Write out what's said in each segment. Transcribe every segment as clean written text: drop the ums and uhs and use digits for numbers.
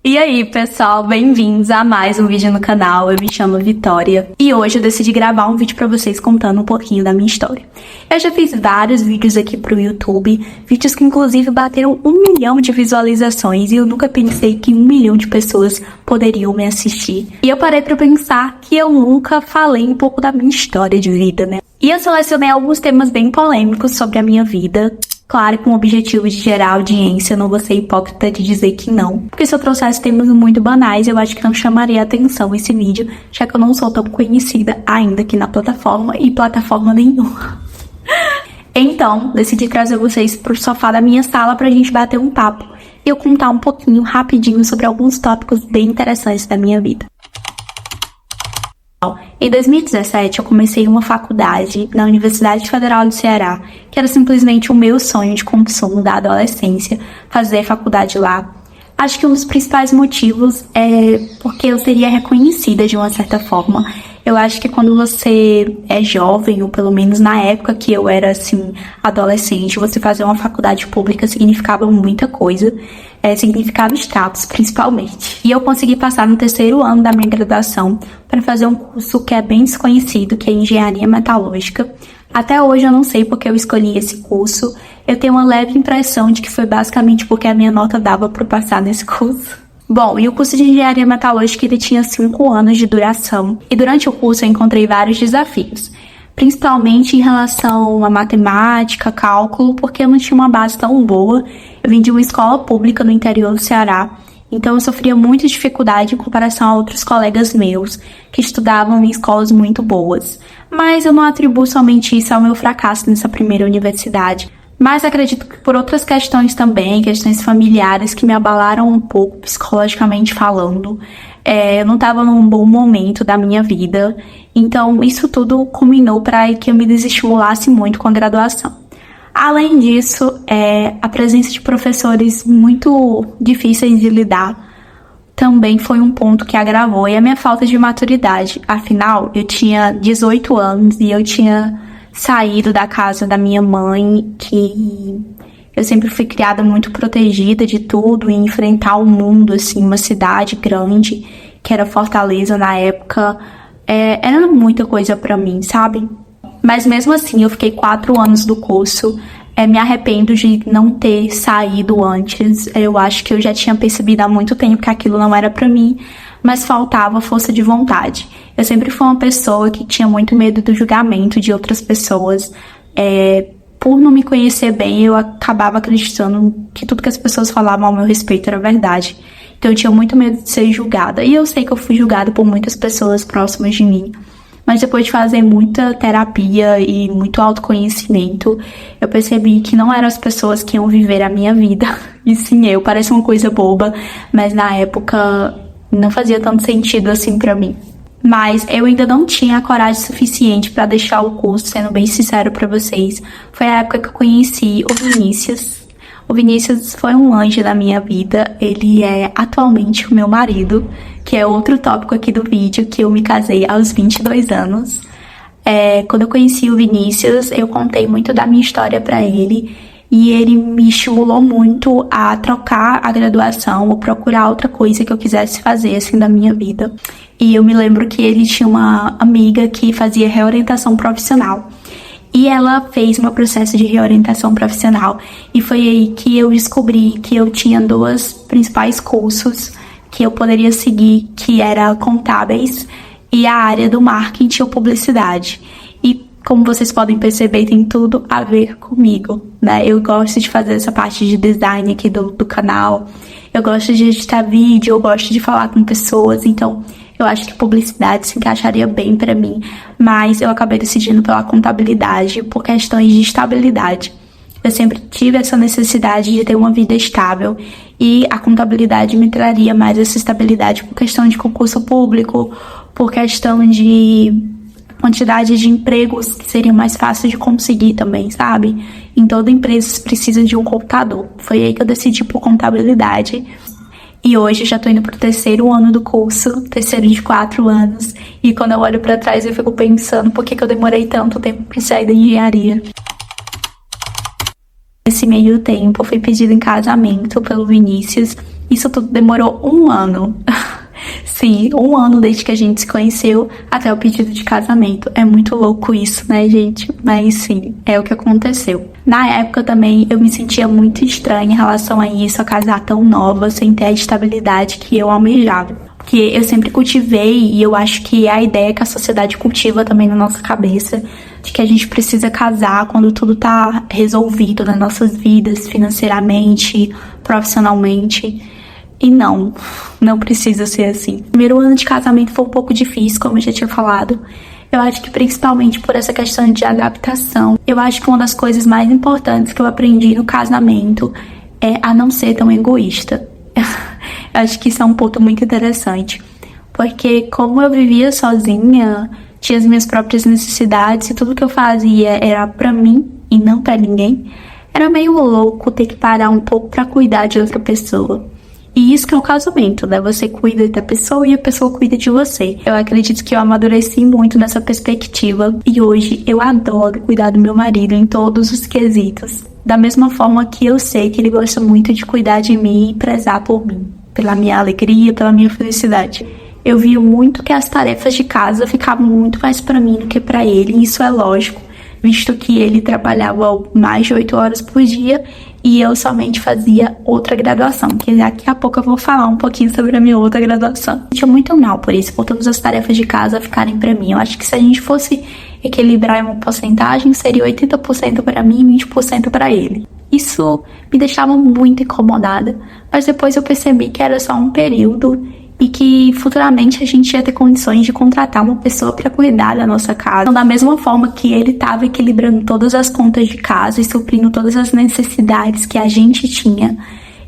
E aí, pessoal, bem-vindos a mais um vídeo no canal. Eu me chamo Vitória e hoje eu decidi gravar um vídeo pra vocês contando um pouquinho da minha história. Eu já fiz vários vídeos aqui pro YouTube, vídeos que inclusive bateram 1 milhão de visualizações e eu nunca pensei que 1 milhão de pessoas poderiam me assistir. E eu parei pra pensar que eu nunca falei um pouco da minha história de vida, né? E eu selecionei alguns temas bem polêmicos sobre a minha vida. Claro, com o objetivo de gerar audiência, eu não vou ser hipócrita de dizer que não. Porque se eu trouxesse temas muito banais, eu acho que não chamaria atenção esse vídeo, já que eu não sou tão conhecida ainda aqui na plataforma e plataforma nenhuma. Então, decidi trazer vocês pro sofá da minha sala pra gente bater um papo e eu contar um pouquinho, rapidinho, sobre alguns tópicos bem interessantes da minha vida. Em 2017, eu comecei uma faculdade na Universidade Federal do Ceará, que era simplesmente o meu sonho de consumo da adolescência, fazer faculdade lá. Acho que um dos principais motivos é porque eu seria reconhecida de uma certa forma. Eu acho que quando você é jovem, ou pelo menos na época que eu era, assim, adolescente, você fazer uma faculdade pública significava muita coisa. Significava status, principalmente. E eu consegui passar no 3º ano da minha graduação para fazer um curso que é bem desconhecido, que é Engenharia Metalúrgica. Até hoje eu não sei porque eu escolhi esse curso. Eu tenho uma leve impressão de que foi basicamente porque a minha nota dava para passar nesse curso. Bom, e o curso de Engenharia Metalúrgica ele tinha 5 anos de duração. E durante o curso eu encontrei vários desafios. Principalmente em relação a matemática, cálculo, porque eu não tinha uma base tão boa. Eu vim de uma escola pública no interior do Ceará, então eu sofria muita dificuldade em comparação a outros colegas meus que estudavam em escolas muito boas. Mas eu não atribuo somente isso ao meu fracasso nessa primeira universidade. Mas acredito que por outras questões também, questões familiares que me abalaram um pouco psicologicamente falando. Eu não estava num bom momento da minha vida, então isso tudo culminou para que eu me desestimulasse muito com a graduação. Além disso, a presença de professores muito difíceis de lidar também foi um ponto que agravou, e a minha falta de maturidade. Afinal, eu tinha 18 anos e eu tinha saído da casa da minha mãe, que eu sempre fui criada muito protegida de tudo, e enfrentar o mundo, assim, uma cidade grande, que era Fortaleza na época, era muita coisa pra mim, sabe? Mas mesmo assim, eu fiquei 4 anos do curso, me arrependo de não ter saído antes. Eu acho que eu já tinha percebido há muito tempo que aquilo não era pra mim, mas faltava força de vontade. Eu sempre fui uma pessoa que tinha muito medo do julgamento de outras pessoas. Por não me conhecer bem, eu acabava acreditando que tudo que as pessoas falavam ao meu respeito era verdade. Então eu tinha muito medo de ser julgada. E eu sei que eu fui julgada por muitas pessoas próximas de mim. Mas depois de fazer muita terapia e muito autoconhecimento, eu percebi que não eram as pessoas que iam viver a minha vida. E sim eu, parece uma coisa boba, mas na época não fazia tanto sentido assim pra mim. Mas eu ainda não tinha a coragem suficiente pra deixar o curso, sendo bem sincero pra vocês. Foi a época que eu conheci o Vinícius. O Vinícius foi um anjo da minha vida. Ele é atualmente o meu marido, que é outro tópico aqui do vídeo, que eu me casei aos 22 anos. Quando eu conheci o Vinícius, eu contei muito da minha história pra ele. E ele me estimulou muito a trocar a graduação ou procurar outra coisa que eu quisesse fazer, assim, da minha vida. E eu me lembro que ele tinha uma amiga que fazia reorientação profissional. E ela fez meu processo de reorientação profissional. E foi aí que eu descobri que eu tinha 2 principais cursos que eu poderia seguir, que era contábeis e a área do marketing ou publicidade. E como vocês podem perceber, tem tudo a ver comigo, né? Eu gosto de fazer essa parte de design aqui do canal. Eu gosto de editar vídeo, eu gosto de falar com pessoas, então eu acho que publicidade se encaixaria bem pra mim, mas eu acabei decidindo pela contabilidade por questões de estabilidade. Eu sempre tive essa necessidade de ter uma vida estável e a contabilidade me traria mais essa estabilidade por questão de concurso público, por questão de quantidade de empregos que seriam mais fáceis de conseguir também, sabe? Em toda empresa precisa de um computador. Foi aí que eu decidi por contabilidade. E hoje já tô indo pro 3º ano do curso, 3º de 4 anos. E quando eu olho pra trás eu fico pensando por que eu demorei tanto tempo pra sair da engenharia. Nesse meio tempo, eu fui pedido em casamento pelo Vinícius. Isso tudo demorou 1 ano. Sim, 1 ano desde que a gente se conheceu até o pedido de casamento. É muito louco isso, né, gente? Mas sim, é o que aconteceu. Na época também eu me sentia muito estranha em relação a isso, a casar tão nova, sem ter a estabilidade que eu almejava. Porque eu sempre cultivei, e eu acho que é a ideia que a sociedade cultiva também na nossa cabeça, de que a gente precisa casar quando tudo tá resolvido nas nossas vidas, financeiramente, profissionalmente. E não precisa ser assim. O primeiro ano de casamento foi um pouco difícil, como eu já tinha falado. Eu acho que principalmente por essa questão de adaptação. Eu acho que uma das coisas mais importantes que eu aprendi no casamento é a não ser tão egoísta. Eu acho que isso é um ponto muito interessante. Porque como eu vivia sozinha, tinha as minhas próprias necessidades e tudo que eu fazia era pra mim e não pra ninguém, era meio louco ter que parar um pouco pra cuidar de outra pessoa. E isso que é o casamento, né? Você cuida da pessoa e a pessoa cuida de você. Eu acredito que eu amadureci muito nessa perspectiva e hoje eu adoro cuidar do meu marido em todos os quesitos. Da mesma forma que eu sei que ele gosta muito de cuidar de mim e prezar por mim, pela minha alegria, pela minha felicidade. Eu via muito que as tarefas de casa ficavam muito mais pra mim do que pra ele, e isso é lógico, visto que ele trabalhava mais de 8 horas por dia e eu somente fazia outra graduação, que daqui a pouco eu vou falar um pouquinho sobre a minha outra graduação. Eu tinha muito mal por isso, por todas as tarefas de casa ficarem pra mim. Eu acho que se a gente fosse equilibrar em uma porcentagem, seria 80% pra mim e 20% pra ele. Isso me deixava muito incomodada, mas depois eu percebi que era só um período e que futuramente a gente ia ter condições de contratar uma pessoa para cuidar da nossa casa. Então, da mesma forma que ele estava equilibrando todas as contas de casa e suprindo todas as necessidades que a gente tinha,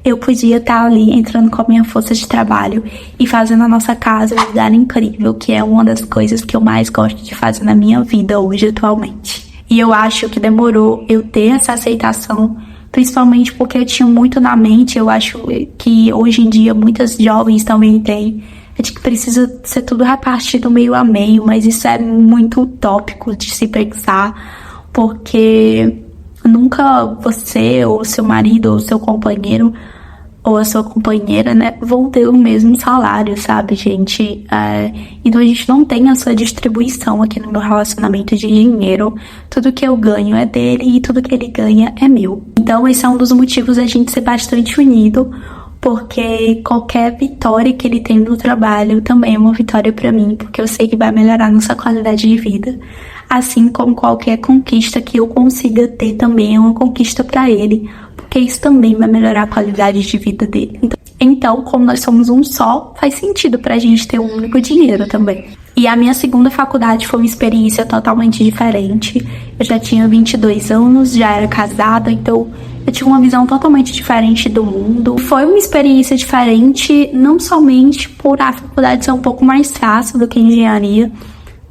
eu podia estar ali entrando com a minha força de trabalho e fazendo a nossa casa um lugar incrível, que é uma das coisas que eu mais gosto de fazer na minha vida hoje, atualmente. E eu acho que demorou eu ter essa aceitação, principalmente porque eu tinha muito na mente. Eu acho que hoje em dia muitas jovens também têm, é de que precisa ser tudo repartido meio a meio, mas isso é muito utópico de se pensar, porque nunca você ou seu marido ou seu companheiro ou a sua companheira, né, vão ter o mesmo salário, sabe, gente? Então a gente não tem essa distribuição aqui no meu relacionamento de dinheiro. Tudo que eu ganho é dele e tudo que ele ganha é meu. Então esse é um dos motivos da gente ser bastante unido, porque qualquer vitória que ele tem no trabalho também é uma vitória pra mim, porque eu sei que vai melhorar nossa qualidade de vida. Assim como qualquer conquista que eu consiga ter também é uma conquista pra ele, porque isso também vai melhorar a qualidade de vida dele. Então, como nós somos um só, faz sentido pra gente ter um único dinheiro também. E a minha segunda faculdade foi uma experiência totalmente diferente. Eu já tinha 22 anos, já era casada, então eu tinha uma visão totalmente diferente do mundo. Foi uma experiência diferente, não somente por a faculdade ser um pouco mais fácil do que a engenharia,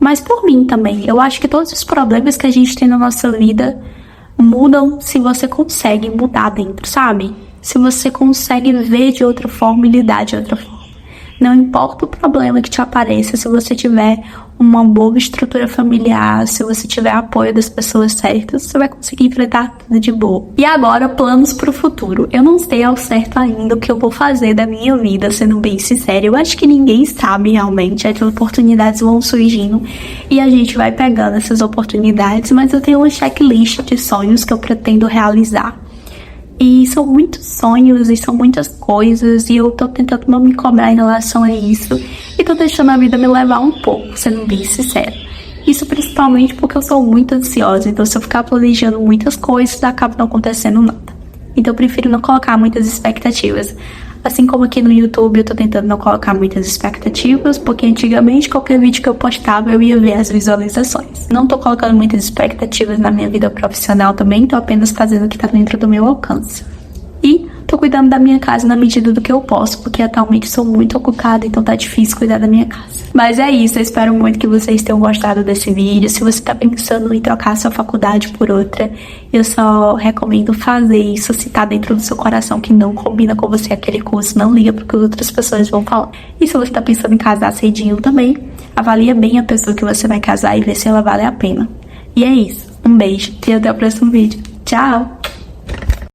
mas por mim também. Eu acho que todos os problemas que a gente tem na nossa vida mudam se você consegue mudar dentro, sabe? Se você consegue ver de outra forma e lidar de outra forma. Não importa o problema que te apareça, se você tiver uma boa estrutura familiar, se você tiver apoio das pessoas certas, você vai conseguir enfrentar tudo de boa. E agora, planos pro futuro. Eu não sei ao certo ainda o que eu vou fazer da minha vida, sendo bem sincera. Eu acho que ninguém sabe realmente. As oportunidades vão surgindo e a gente vai pegando essas oportunidades, mas eu tenho uma checklist de sonhos que eu pretendo realizar. E são muitos sonhos e são muitas coisas, e eu tô tentando não me cobrar em relação a isso, e tô deixando a vida me levar um pouco, sendo bem sincera. Isso principalmente porque eu sou muito ansiosa, então se eu ficar planejando muitas coisas, acaba não acontecendo nada. Então eu prefiro não colocar muitas expectativas. Assim como aqui no YouTube eu tô tentando não colocar muitas expectativas, porque antigamente qualquer vídeo que eu postava eu ia ver as visualizações. Não tô colocando muitas expectativas na minha vida profissional também, tô apenas fazendo o que tá dentro do meu alcance. E tô cuidando da minha casa na medida do que eu posso, porque atualmente sou muito ocupada, então tá difícil cuidar da minha casa. Mas é isso, eu espero muito que vocês tenham gostado desse vídeo. Se você tá pensando em trocar sua faculdade por outra, eu só recomendo fazer isso se tá dentro do seu coração que não combina com você aquele curso. Não liga porque outras pessoas vão falar. E se você tá pensando em casar cedinho também, avalia bem a pessoa que você vai casar e vê se ela vale a pena. E é isso, um beijo e até o próximo vídeo. Tchau!